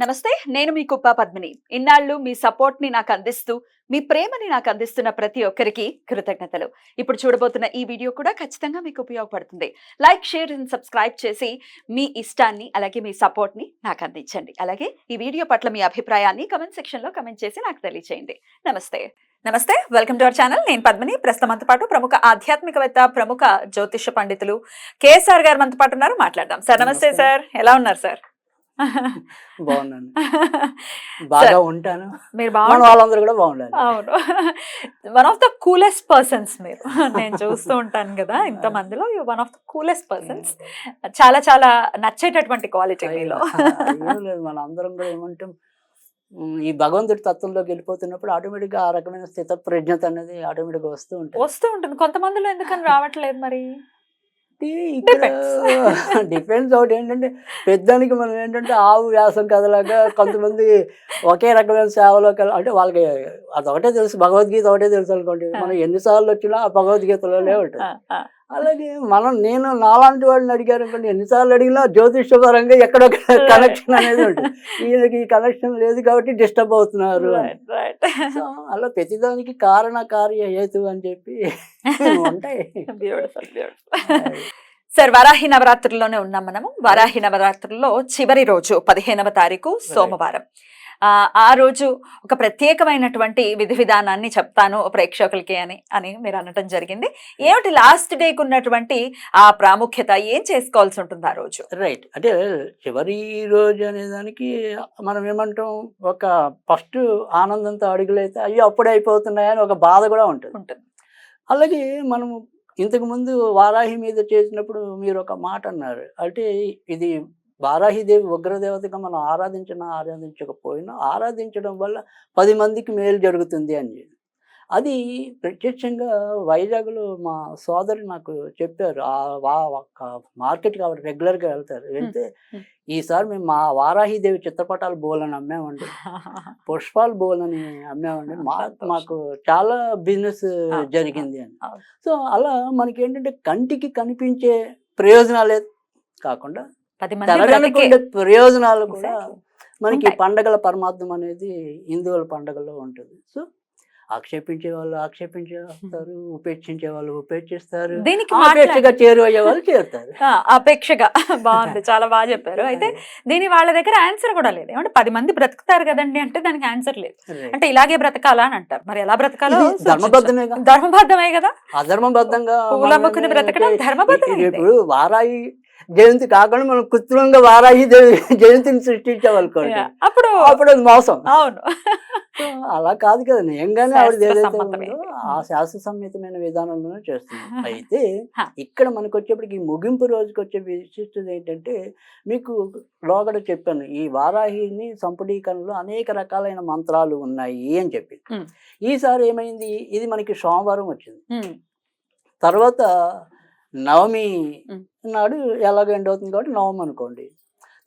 నమస్తే, నేను మీ కుప్ప పద్మిని. ఇన్నాళ్ళు మీ సపోర్ట్‌ని నాకందిస్తూ, మీ ప్రేమని నాకందిస్తున్న ప్రతి ఒక్కరికి కృతజ్ఞతలు. ఇప్పుడు చూడబోతున్న ఈ వీడియో కూడా ఖచ్చితంగా మీకు ఉపయోగపడుతుంది. లైక్, షేర్ అండ్ సబ్స్క్రైబ్ చేసి మీ ఇష్టాన్ని అలాగే మీ సపోర్ట్‌ని నాకందించండి. అలాగే ఈ వీడియో పట్ల మీ అభిప్రాయాన్ని కామెంట్ సెక్షన్‌లో కామెంట్ చేసి నాకు తెలియజేయండి. నమస్తే. నమస్తే, వెల్కమ్ టు అవర్ ఛానల్. నేను పద్మిని. ప్రస్తుతం మనతో పాటు ప్రముఖ ఆధ్యాత్మికవేత్త, ప్రముఖ జ్యోతిష పండితులు కేఎస్ఆర్ గారు మనతో పాటు ఉన్నారు. మాట్లాడదాం. సార్ నమస్తే సార్. ఎలా ఉన్నారు సార్? బాగున్నాను. బాగా ఉంటాను. మీరు మన బాగుంటారు. వాళ్ళందరూ కూడా బాగుండాలి. అవును. One of the coolest persons మీరు. నేను చూస్తూ ఉంటాను కదా ఇంత మందిలో, you one of the coolest persons. చాలా చాలా నచ్చేటటువంటి క్వాలిటీ మీలో. ఏం లేదు, మన అందరం కూడా ఏమంటాం, ఈ భగవంతుడి తత్వంలోకి వెళ్ళిపోతున్నప్పుడు ఆటోమేటిక్గా ఆ రకమైన స్థిత ప్రజ్ఞత అనేది ఆటోమేటిక్గా వస్తూ ఉంటుంది. వస్తూ ఉంటుంది. కొంతమందిలో ఎందుకని రావట్లేదు మరి? ఇక్కడ డిఫరెన్స్ ఒకటి ఏంటంటే, పెద్దానికి మనం ఏంటంటే ఆవు వ్యాసం కథలాగా కొంతమంది ఒకే రకమైన సేవలోకి అంటే వాళ్ళకి అదొకటే తెలుసు, భగవద్గీత ఒకటే తెలుసు అనుకోండి. మనం ఎన్నిసార్లు వచ్చినా ఆ భగవద్గీతలోనే ఉంటుంది. అలాగే నేను నాలాంటి వాళ్ళని అడిగారు అనుకోండి, ఎన్నిసార్లు అడిగినా జ్యోతిష్యపరంగా ఎక్కడో కనెక్షన్ అనేది ఉంటుంది. ఈయనకి ఈ కనెక్షన్ లేదు కాబట్టి డిస్టర్బ్ అవుతున్నారు. సో అలా ప్రతిదానికి కారణ కార్య హేతు అని చెప్పి ఉంటాయి. సార్, వరాహి నవరాత్రుల్లోనే ఉన్నాం మనము. వరాహి నవరాత్రుల్లో చివరి రోజు 15వ తారీఖు సోమవారం. ఆ రోజు ఒక ప్రత్యేకమైనటువంటి విధి విధానాన్ని చెప్తాను ప్రేక్షకులకి అని మీరు అనటం జరిగింది. ఏమిటి లాస్ట్ డేకి ఉన్నటువంటి ఆ ప్రాముఖ్యత? ఏం చేసుకోవాల్సి ఉంటుంది ఆ రోజు? రైట్. అంటే చివరి రోజు అనే దానికి మనం ఏమంటాం, ఒక ఫస్ట్ ఆనందంతో అడుగులైతే అయ్యో అప్పుడే అయిపోతున్నాయని ఒక బాధ కూడా ఉంటుంది. అలాగే మనము ఇంతకుముందు వారాహి మీద చేసినప్పుడు మీరు ఒక మాట అన్నారు. అంటే ఇది వారాహిదేవి ఉగ్రదేవతగా మనం ఆరాధించకపోయినా ఆరాధించడం వల్ల 10 మందికి మేలు జరుగుతుంది అని చెప్పి. అది ప్రత్యక్షంగా వైజాగ్లో మా సోదరు నాకు చెప్పారు. మార్కెట్కి ఆవిడ రెగ్యులర్గా వెళ్తారు. వెళ్తే ఈసారి మేము మా వారాహిదేవి చిత్రపటాలు బోలని అమ్మామండి, పుష్పాలు బోలని అమ్మామండి, మాకు చాలా బిజినెస్ జరిగింది అని. సో అలా మనకి ఏంటంటే కంటికి కనిపించే ప్రయోజనాలే కాకుండా తెలగనుకుండే ప్రయోజనాలు కూడా మనకి పండగల పరమార్థం అనేది హిందువుల పండగల్లో ఉంటుంది. సో ఆక్షేపించే వాళ్ళు ఆక్షేపించేస్తారు, ఉపేక్షించే వాళ్ళు ఉపేక్షిస్తారు, అపేక్షగా చేరువయ్యే వాళ్ళు చేరుతారు. అపేక్షగా బాగుంది, చాలా బాగా చెప్పారు. అయితే దీని వాళ్ళ దగ్గర ఆన్సర్ కూడా లేదు. ఏమంటే 10 మంది బ్రతుకుతారు కదండి అంటే దానికి ఆన్సర్ లేదు. అంటే ఇలాగే బ్రతకాలా అని అంటారు. మరి ఎలా బ్రతకాలో ధర్మబద్ధమే కదా. అధర్మబద్ధంగా పూలమ్ముకుని బ్రతకడం ధర్మబద్ధం. ఇప్పుడు వారాయి జయంతి కాకుండా మనం కృత్రిమంగా వారాహి జయంతిని సృష్టించామనుకోండి, అప్పుడు అది మోసం. అవును, అలా కాదు కదా. నిజంగానే ఆవిడ ఏదైతే ఉందో ఆ శాస్త్ర సమ్మతమైన విధానంలోనే చేస్తుంది. అయితే ఇక్కడ మనకు వచ్చేప్పటికి ఈ ముగింపు రోజుకి వచ్చే విశిష్టత ఏంటంటే, మీకు లోగడ చెప్పాను, ఈ వారాహిని సంపుటీకరణలో అనేక రకాలైన మంత్రాలు ఉన్నాయి అని చెప్పి. ఈసారి ఏమైంది, ఇది మనకి సోమవారం వచ్చింది. తర్వాత నవమి నాడు ఎలాగ ఎండ్ అవుతుంది కాబట్టి నవమి అనుకోండి.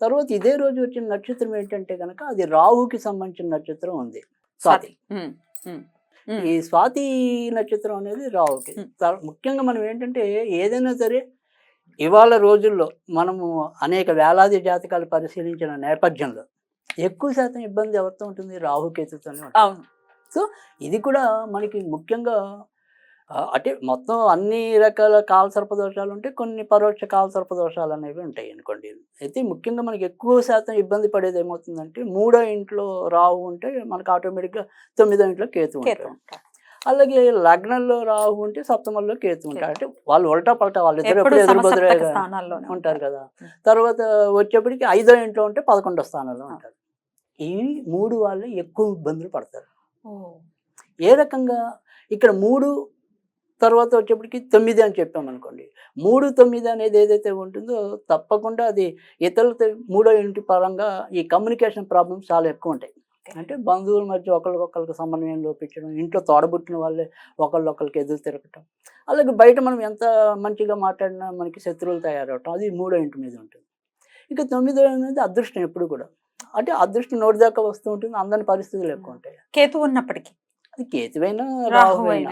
తర్వాత ఇదే రోజు వచ్చిన నక్షత్రం ఏంటంటే కనుక అది రాహుకి సంబంధించిన నక్షత్రం ఉంది, స్వాతి. ఈ స్వాతి నక్షత్రం అనేది రాహుకి. ముఖ్యంగా మనం ఏంటంటే ఏదైనా సరే ఇవాళ రోజుల్లో మనము అనేక వేలాది జాతకాలు పరిశీలించిన నేపథ్యంలో ఎక్కువ శాతం ఇబ్బంది ఎవరితో ఉంటుంది, రాహుకేతుతోనే ఉంటుంది. సో ఇది కూడా మనకి ముఖ్యంగా అంటే మొత్తం అన్ని రకాల కాలసర్పదోషాలు ఉంటాయి, కొన్ని పరోక్ష కాలసర్పదోషాలు అనేవి ఉంటాయి అనుకోండి. అయితే ముఖ్యంగా మనకి ఎక్కువ శాతం ఇబ్బంది పడేది ఏమవుతుందంటే, 3వ ఇంట్లో రాహు ఉంటే మనకు ఆటోమేటిక్గా 9వ ఇంట్లో కేతు ఉంటాడు. అలాగే లగ్నంలో రాహు ఉంటే సప్తమంలో కేతు ఉంటాడు. అంటే వాళ్ళు ఉల్టా పల్టా, వాళ్ళిద్దరు ఎప్పుడు ఎదురుబెదురుగా ఉంటారు కదా. తర్వాత వచ్చేప్పటికి 5వ ఇంట్లో ఉంటే 11వ స్థానంలో ఉంటారు. ఈ 3 వాళ్ళు ఎక్కువ ఇబ్బందులు పడతారు. ఏ రకంగా ఇక్కడ 3 తర్వాత వచ్చేప్పటికి 9 అని చెప్పాం అనుకోండి. 3, 9 అనేది ఏదైతే ఉంటుందో తప్పకుండా అది ఇతరులతో 3వ ఇంటి పరంగా ఈ కమ్యూనికేషన్ ప్రాబ్లమ్స్ చాలా ఎక్కువ ఉంటాయి. అంటే బంధువుల మధ్య ఒకరికొకరికి సమన్వయం లోపించడం, ఇంట్లో తోడబుట్టిన వాళ్ళే ఒకళ్ళొకరికి ఎదురు తిరగటం, అలాగే బయట మనం ఎంత మంచిగా మాట్లాడినా మనకి శత్రువులు తయారవటం, అది 3వ ఇంటి మీద ఉంటుంది. ఇక 9వ అనేది అదృష్టం ఎప్పుడు కూడా. అంటే అదృష్టం నోటి దాకా వస్తూ ఉంటుంది, అందరి పరిస్థితులు ఎక్కువ ఉంటాయి. కేతు ఉన్నప్పటికీ అది కేతువైనా రాహువైనా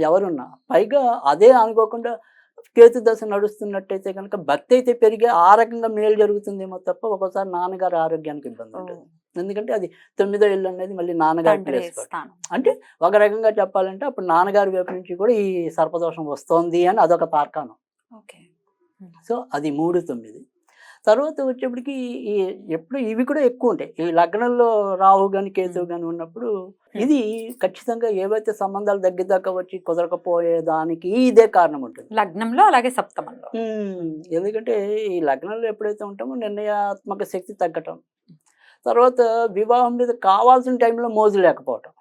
ఎవరున్నా పైగా అదే అనుకోకుండా కేతు దశ నడుస్తున్నట్టయితే కనుక భక్తి అయితే పెరిగి ఆ రకంగా మేలు జరుగుతుందేమో తప్ప ఒక్కోసారి నాన్నగారి ఆరోగ్యానికి ఇబ్బంది ఉంటుంది. ఎందుకంటే అది 9వ ఇల్లు అనేది మళ్ళీ నాన్నగారి ప్లేస్. అంటే ఒక రకంగా చెప్పాలంటే అప్పుడు నాన్నగారి వైపు నుంచి కూడా ఈ సర్పదోషం వస్తోంది అని అదొక తార్కాణం. సో అది 3, 9. తర్వాత వచ్చేప్పటికి ఈ ఎప్పుడు ఇవి కూడా ఎక్కువ ఉంటాయి. ఈ లగ్నంలో రాహు కానీ కేతువు కానీ ఉన్నప్పుడు ఇది ఖచ్చితంగా ఏవైతే సంబంధాలు దగ్గరదాకా వచ్చి కుదరకపోయేదానికి ఇదే కారణం ఉంటుంది లగ్నంలో, అలాగే సప్తమంలో. ఎందుకంటే ఈ లగ్నంలో ఎప్పుడైతే ఉంటామో నిర్ణయాత్మక శక్తి తగ్గటం, తర్వాత వివాహం మీద కావాల్సిన టైంలో మోజు లేకపోవటం.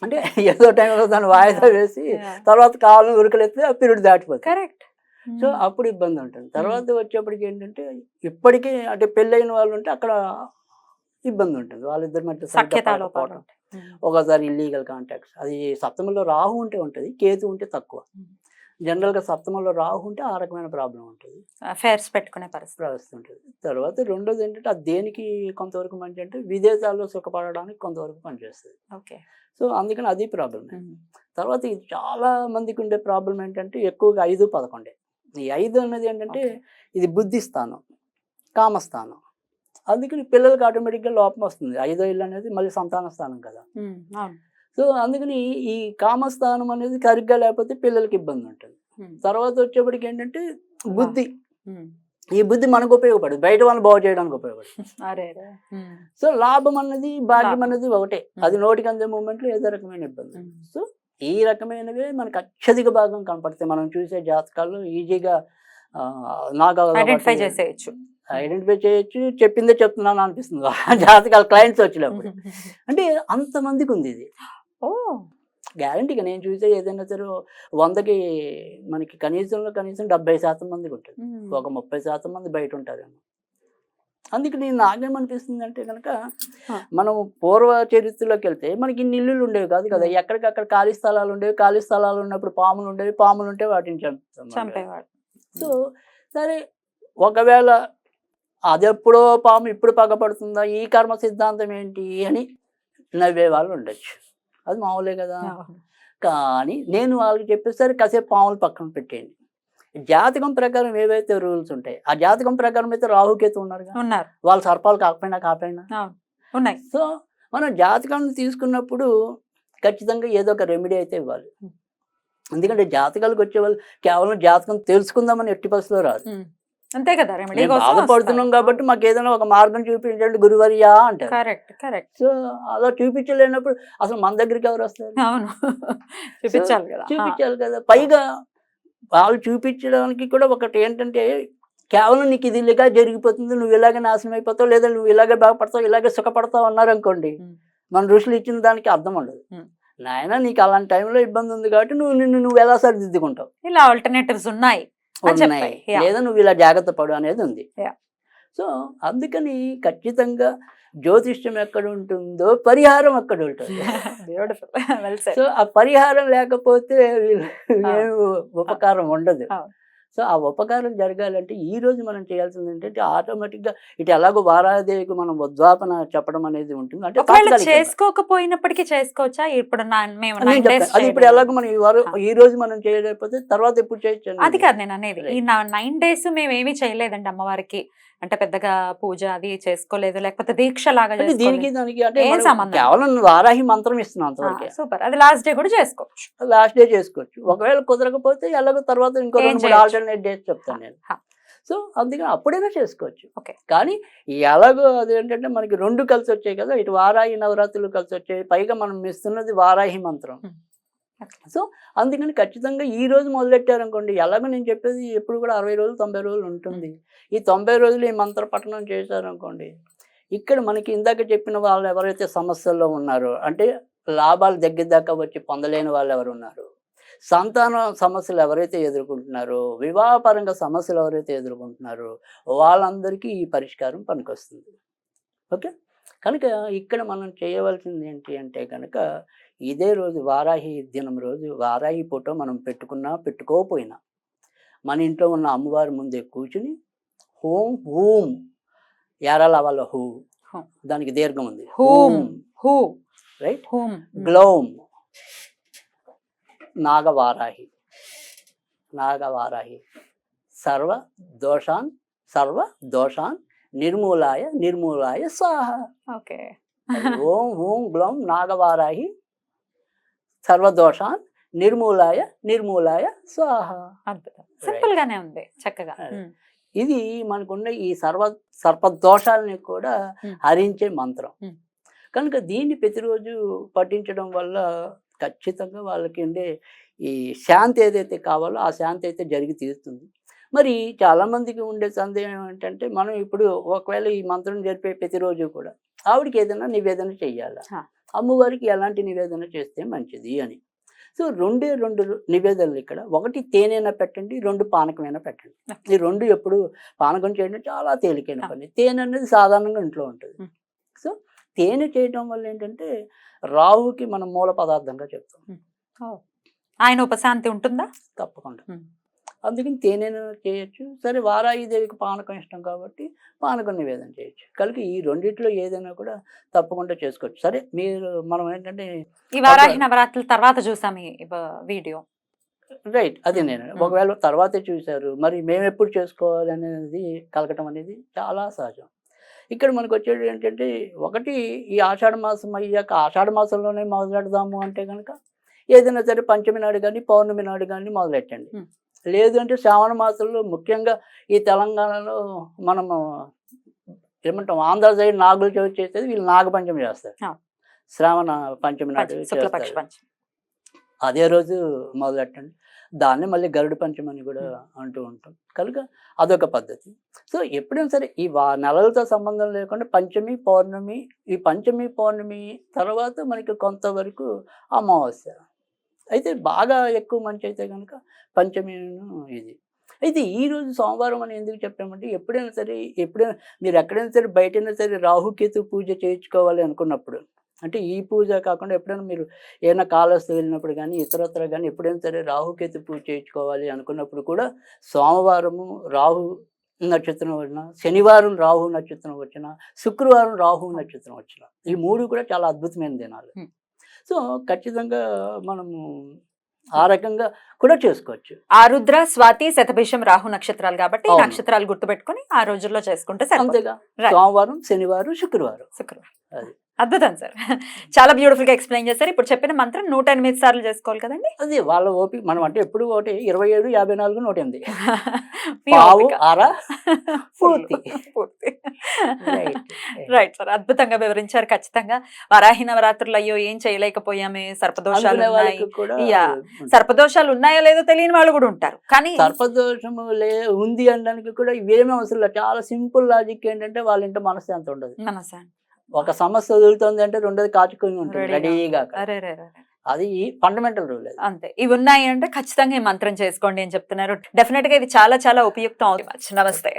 అంటే ఏదో టైంలో దాన్ని వాయిదా వేసి తర్వాత కావాలని ఉరకలెత్తే ఆ పీరియడ్ దాటిపోతుంది. కరెక్ట్. సో అప్పుడు ఇబ్బంది ఉంటుంది. తర్వాత వచ్చేప్పటికి ఏంటంటే ఇప్పటికీ అంటే పెళ్ళైన వాళ్ళు ఉంటే అక్కడ ఇబ్బంది ఉంటుంది. వాళ్ళిద్దరి మధ్య సఖ్యతపోవటం, ఒకసారి ఇల్లీగల్ కాంటాక్ట్స్. అది సప్తమంలో రాహు ఉంటే ఉంటుంది, కేతు ఉంటే తక్కువ. జనరల్గా సప్తమంలో రాహు ఉంటే ఆ రకమైన ప్రాబ్లం ఉంటుంది, అఫైర్స్ పెట్టుకునే పరిస్థితి ఉంటుంది. తర్వాత రెండోది ఏంటంటే అది దేనికి కొంతవరకు మంచి అంటే విదేశాల్లో సుఖపడడానికి కొంతవరకు పనిచేస్తుంది. ఓకే. సో అందుకని అది ప్రాబ్లం. తర్వాత ఇది చాలా మందికి ఉండే ప్రాబ్లం ఏంటంటే ఎక్కువగా 5, 11. ఈ 5 అన్నది ఏంటంటే ఇది బుద్ధి స్థానం, కామస్థానం. అందుకని పిల్లలకి ఆటోమేటిక్గా లోపం వస్తుంది. 5వ ఇల్లు అనేది మళ్ళీ సంతాన స్థానం కదా. సో అందుకని ఈ కామస్థానం అనేది సరిగ్గా లేకపోతే పిల్లలకి ఇబ్బంది ఉంటుంది. తర్వాత వచ్చేప్పటికి ఏంటంటే బుద్ధి, ఈ బుద్ధి మనకు ఉపయోగపడదు, బయట వాళ్ళని బాగు చేయడానికి ఉపయోగపడుతుంది. సో లాభం అన్నది భాగ్యం అన్నది ఒకటే, అది నోటికి అందే మూమెంట్లో ఏదో రకమైన ఇబ్బంది. సో ఈ రకమైనవే మనకు అత్యధిక భాగం కనపడతాయి. మనం చూసే జాతకాల్లో ఈజీగా ఐడెంటిఫై చేసేయచ్చు, చెప్పిందే చెప్తున్నాను అనిపిస్తుంది జాతకాలు క్లయింట్స్ వచ్చినప్పుడు. అంటే అంతమందికి ఉంది ఇది. గ్యారంటీగా నేను చూసే ఏదైనా సరే 100కి మనకి కనీసం 70% మందికి ఉంటుంది, ఒక 30% మంది బయట ఉంటారేమో. అందుకని నాకేమనిపిస్తుంది అంటే కనుక మనం పూర్వ చరిత్రలోకి వెళ్తే మనకి ఇన్ని ఇల్లులు ఉండేవి కాదు కదా. ఎక్కడికక్కడ ఖాళీ స్థలాలు ఉండేవి, ఖాళీ స్థలాలు ఉన్నప్పుడు పాములు ఉండేవి, పాములు ఉంటే వాటిని చంపేవాడు. సో సరే, ఒకవేళ అదెప్పుడో పాము ఇప్పుడు పగపడుతుందా, ఈ కర్మ సిద్ధాంతం ఏంటి అని నవ్వే వాళ్ళు ఉండొచ్చు, అది మామూలే కదా. కానీ నేను వాళ్ళకి చెప్పేసరికి కాసేపు పాములు పక్కన పెట్టేయండి. జాతకం ప్రకారం ఏవైతే రూల్స్ ఉంటాయి, ఆ జాతకం ప్రకారం అయితే రాహుకేతు ఉన్నారు, వాళ్ళు సర్పాలు కాకపోయినా ఉన్నాయి. సో మనం జాతకాన్ని తీసుకున్నప్పుడు ఖచ్చితంగా ఏదో ఒక రెమెడీ అయితే ఇవ్వాలి. ఎందుకంటే జాతకాలకు వచ్చేవాళ్ళు కేవలం జాతకం తెలుసుకుందామని ఎట్టి పరిస్థితిలో రాదు. అంతే కదా, బాధపడుతున్నాం కాబట్టి మాకు ఏదైనా ఒక మార్గం చూపించండి గురువర్యా అంటారు. Correct correct. సో అలా చూపించలేనప్పుడు అసలు మన దగ్గరికి ఎవరు వస్తారు? చూపించాలి కదా. పైగా వాళ్ళు చూపించడానికి కూడా ఒకటి ఏంటంటే కేవలం నీకు ఇది ఇలాగా జరిగిపోతుంది, నువ్వు ఇలాగే నాశనం అయిపోతావు, లేదా నువ్వు ఇలాగే బాగుపడతావు, ఇలాగే సుఖపడతావు అన్నారనుకోండి, మన ఋషులు ఇచ్చిన దానికి అర్థం ఉండదు. నాయన నీకు అలాంటి టైంలో ఇబ్బంది ఉంది కాబట్టి నువ్వు ఎలా సరిదిద్దుకుంటావు, ఇలా ఆల్టర్నేటివ్స్ ఉన్నాయి, లేదా నువ్వు ఇలా జాగ్రత్త పడు అనేది ఉంది. సో అందుకని ఖచ్చితంగా జ్యోతిష్యం ఎక్కడ ఉంటుందో పరిహారం అక్కడ ఉంటుంది. సో ఆ పరిహారం లేకపోతే ఉపకారం ఉండదు. సో ఆ ఉపకారం జరగాలంటే ఈ రోజు మనం చేయాల్సింది ఏంటంటే ఆటోమేటిక్గా ఇటు ఎలాగో వారాదేవికి మనం ఉద్వాపన చెప్పడం అనేది ఉంటుంది. అంటే చేసుకోకపోయినప్పటికీ చేసుకోవచ్చా? ఇప్పుడు అది ఇప్పుడు ఎలాగో మనం ఈ రోజు మనం చేయలేకపోతే తర్వాత ఎప్పుడు చేయొచ్చు అది కాదు నేను అనేది. ఈ 9 days మేము ఏమీ చేయలేదండి అమ్మవారికి, అంటే పెద్దగా పూజ అది చేసుకోలేదు, లేకపోతే దీక్ష లాగా దీనికి దానికి అంటే కేవలం వారాహి మంత్రం ఇస్తున్నాం అంతవరకు. సూపర్. అది లాస్ట్ డే కూడా చేసుకోవచ్చు, లాస్ట్ డే చేసుకోవచ్చు. ఒకవేళ కుదరకపోతే ఎలాగో తర్వాత ఇంకో 2-3 ఆల్టర్నేట్ డేస్ చెప్తాను నేను. సో అందుకని అప్పుడైనా చేసుకోవచ్చు. కానీ ఎలాగో అదేంటంటే మనకి 2 కలిసి వచ్చాయి కదా, ఇటు వారాహి నవరాత్రులు కలిసి వచ్చాయి, పైగా మనం ఇస్తున్నది వారాహి మంత్రం. సో అందుకని ఖచ్చితంగా ఈ రోజు మొదలెట్టారనుకోండి, ఎలాగో నేను చెప్పేది ఎప్పుడు కూడా 60 రోజులు 90 రోజులు ఉంటుంది. ఈ 90 రోజులు ఈ మంత్ర పఠనం చేశారనుకోండి, ఇక్కడ మనకి ఇందాక చెప్పిన వాళ్ళు ఎవరైతే సమస్యల్లో ఉన్నారో, అంటే లాభాలు దగ్గర దాకా వచ్చి పొందలేని వాళ్ళు ఎవరు ఉన్నారు, సంతాన సమస్యలు ఎవరైతే ఎదుర్కొంటున్నారో, వివాహపరంగా సమస్యలు ఎవరైతే ఎదుర్కొంటున్నారో వాళ్ళందరికీ ఈ పరిష్కారం పనికొస్తుంది. ఓకే. కనుక ఇక్కడ మనం చేయవలసింది ఏంటి అంటే కనుక ఇదే రోజు వారాహి దినం రోజు వారాహి ఫోటో మనం పెట్టుకున్నా పెట్టుకోకపోయినా మన ఇంట్లో ఉన్న అమ్మవారి ముందే కూర్చుని హోం హూం యారాల హూ, దానికి దీర్ఘం ఉంది, హూం హూ, రైట్, గ్లౌం నాగవారాహి నాగవారాహి సర్వ దోషాన్ నిర్మూలాయ స్వాహ. ఓకే. ఓం హూం గ్లౌం నాగవారాహి సర్వదోషాన్ నిర్మూలాయ స్వాహ. అద్భుతం. సింపుల్ గానే ఉంది చక్కగా. ఇది మనకున్న ఈ సర్పదోషాలని కూడా హరించే మంత్రం. కనుక దీన్ని ప్రతిరోజు పఠించడం వల్ల ఖచ్చితంగా వాళ్ళకి ఉండే ఈ శాంతి ఏదైతే కావాలో ఆ శాంతి అయితే జరిగి తీరుతుంది. మరి చాలామందికి ఉండే సందేహం ఏంటంటే, మనం ఇప్పుడు ఒకవేళ ఈ మంత్రం జరిపే ప్రతిరోజు కూడా ఆవిడకి ఏదైనా నివేదన చెయ్యాలా, అమ్మవారికి ఎలాంటి నివేదన చేస్తే మంచిది అని. సో రెండు నివేదనలు ఇక్కడ. ఒకటి తేనెైనా పెట్టండి, 2 పానకమైనా పెట్టండి. ఈ 2 ఎప్పుడు పానకం చేయడం చాలా తేలికైన పని. తేనె అనేది సాధారణంగా ఇంట్లో ఉంటుంది. సో తేనె చేయడం వల్ల ఏంటంటే రాహుకి మనం మూల పదార్థంగా చెప్తాం. ఆయన ఉపశాంతి ఉంటుందా? తప్పకుండా. అందుకని తేనెను చేయొచ్చు. సరే, వారాహిదేవికి పానకం ఇష్టం కాబట్టి పానకం నివేదన చేయొచ్చు. కనుక ఈ రెండిట్లో ఏదైనా కూడా తప్పకుండా చేసుకోవచ్చు. సరే, మనం ఏంటంటే ఈ వారాహి నవరాత్రుల తర్వాత చూసాం ఈ వీడియో. రైట్, అదే నేను ఒకవేళ తర్వాతే చూశారు, మరి మేము ఎప్పుడు చేసుకోవాలి అనేది కలగటం అనేది చాలా సహజం. ఇక్కడ మనకు వచ్చేది ఏంటంటే, ఒకటి ఈ ఆషాఢ మాసం అయ్యాక ఆషాఢ మాసంలోనే మొదలెడదాము అంటే కనుక ఏదైనా సరే పంచమి నాడు కానీ పౌర్ణమి నాడు కానీ మొదలెట్టండి. లేదు అంటే శ్రావణ మాసంలో, ముఖ్యంగా ఈ తెలంగాణలో మనము ఏమంటాం, ఆంధ్ర సైడ్ నాగుల చవితి చేసేది, వీళ్ళు నాగపంచమి చేస్తారు. శ్రావణ పంచమి నాడు చేస్తారు. అదే రోజు మొదలెట్టండి. దాన్ని మళ్ళీ గరుడ పంచమి అని కూడా అంటూ ఉంటాం. కనుక అదొక పద్ధతి. సో ఎప్పుడైనా సరే ఈ నెలలతో సంబంధం లేకుండా పంచమి పౌర్ణమి, ఈ పంచమి పౌర్ణమి తర్వాత మనకి కొంతవరకు అమావాస్య అయితే బాగా ఎక్కువ మంచి అయితే కనుక పంచమి ఇది. అయితే ఈరోజు సోమవారం అని ఎందుకు చెప్పామంటే, ఎప్పుడైనా మీరు ఎక్కడైనా సరే బయటైనా సరే రాహుకేతు పూజ చేయించుకోవాలి అనుకున్నప్పుడు, అంటే ఈ పూజ కాకుండా ఎప్పుడైనా మీరు ఏదైనా కాళహస్తి వెళ్ళినప్పుడు కానీ ఇతరత్ర కానీ ఎప్పుడైనా సరే రాహుకేతు పూజ చేయించుకోవాలి అనుకున్నప్పుడు కూడా సోమవారము రాహు నక్షత్రం వచ్చిన, శనివారం రాహు నక్షత్రం వచ్చిన, శుక్రవారం రాహు నక్షత్రం వచ్చిన, ఈ 3 కూడా చాలా అద్భుతమైన దినాలు. సో ఖచ్చితంగా మనము ఆ రకంగా కూడా చేసుకోవచ్చు. ఆరుద్ర, స్వాతి, శతభిషం రాహు నక్షత్రాలు కాబట్టి ఈ నక్షత్రాలు గుర్తుపెట్టుకుని ఆ రోజుల్లో చేసుకుంటే అంతేగా. సోమవారం, శనివారం, శుక్రవారం. అది అద్భుతం సార్. చాలా బ్యూటిఫుల్ గా ఎక్స్ప్లెయిన్ చేశారు. ఇప్పుడు చెప్పిన మంత్రం 108 సార్లు చేసుకోవాలి కదండి. అది వాళ్ళ ఓపిక. మనం అంటే ఎప్పుడు ఒకటి 27, 54, 108 పావు అర పూర్తి. రైట్ సార్, అద్భుతంగా వివరించారు. ఖచ్చితంగా వరాహి నవరాత్రులు అయ్యో ఏం చేయలేకపోయామే, సర్పదోషాలు సర్పదోషాలు ఉన్నాయో లేదో తెలియని వాళ్ళు కూడా ఉంటారు. కానీ సర్పదోషము ఉంది అనడానికి కూడా ఇవేమీ అవసరం లేదు. చాలా సింపుల్ లాజిక్ ఏంటంటే, వాళ్ళ ఇంట్లో మనశ్శాంతి ఉండదు. ఒక సమస్య వదులుతుంది అంటే రెండోది కాచుకొని ఉంటుంది రెడీగా. అది ఫండమెంటల్ రూల్ అంతే. ఇవి ఉన్నాయి అంటే ఖచ్చితంగా ఈ మంత్రం చేసుకోండి అని చెప్తున్నారు. డెఫినెట్ గా ఇది చాలా చాలా ఉపయుక్తం అవుతుంది. నమస్తే.